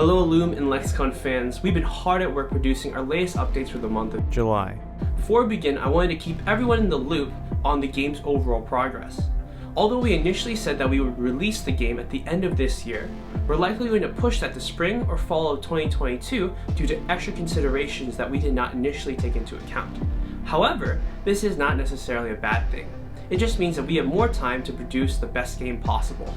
Hello Illum and Lexicon fans, we've been hard at work producing our latest updates for the month of July. Before we begin, I wanted to keep everyone in the loop on the game's overall progress. Although we initially said that we would release the game at the end of this year, we're likely going to push that to spring or fall of 2022 due to extra considerations that we did not initially take into account. However, this is not necessarily a bad thing. It just means that we have more time to produce the best game possible.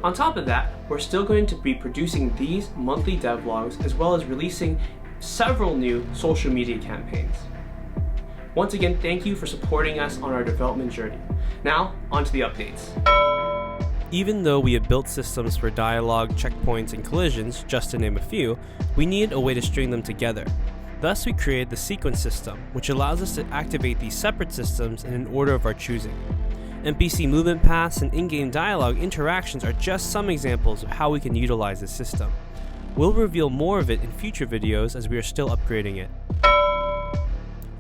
On top of that, we're still going to be producing these monthly devlogs as well as releasing several new social media campaigns. Once again, thank you for supporting us on our development journey. Now, on to the updates. Even though we have built systems for dialogue, checkpoints, and collisions, just to name a few, we needed a way to string them together. Thus, we created the sequence system, which allows us to activate these separate systems in an order of our choosing. NPC movement paths and in-game dialogue interactions are just some examples of how we can utilize this system. We'll reveal more of it in future videos as we are still upgrading it.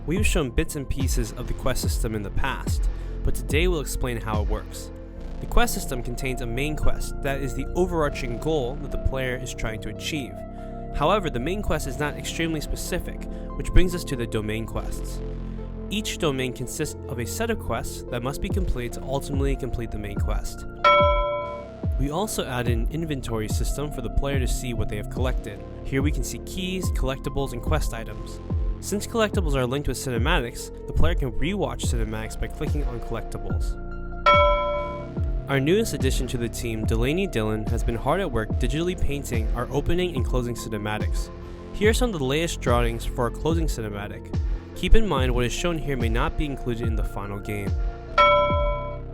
We've shown bits and pieces of the quest system in the past, but today we'll explain how it works. The quest system contains a main quest that is the overarching goal that the player is trying to achieve. However, the main quest is not extremely specific, which brings us to the domain quests. Each domain consists of a set of quests that must be completed to ultimately complete the main quest. We also added an inventory system for the player to see what they have collected. Here we can see keys, collectibles, and quest items. Since collectibles are linked with cinematics, the player can rewatch cinematics by clicking on collectibles. Our newest addition to the team, Delaney Dillon, has been hard at work digitally painting our opening and closing cinematics. Here are some of the latest drawings for our closing cinematic. Keep in mind what is shown here may not be included in the final game.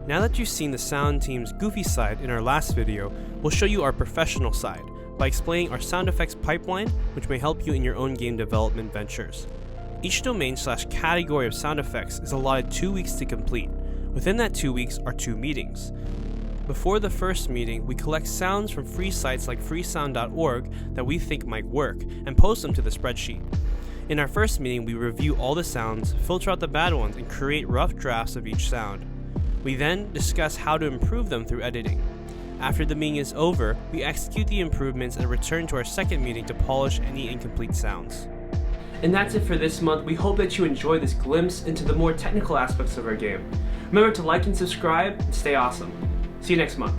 Now that you've seen the sound team's goofy side in our last video, we'll show you our professional side by explaining our sound effects pipeline, which may help you in your own game development ventures. Each domain/category of sound effects is allotted 2 weeks to complete. Within that 2 weeks are 2 meetings. Before the first meeting, we collect sounds from free sites like freesound.org that we think might work and post them to the spreadsheet. In our first meeting, we review all the sounds, filter out the bad ones, and create rough drafts of each sound. We then discuss how to improve them through editing. After the meeting is over, we execute the improvements and return to our second meeting to polish any incomplete sounds. And that's it for this month. We hope that you enjoyed this glimpse into the more technical aspects of our game. Remember to like and subscribe and stay awesome. See you next month.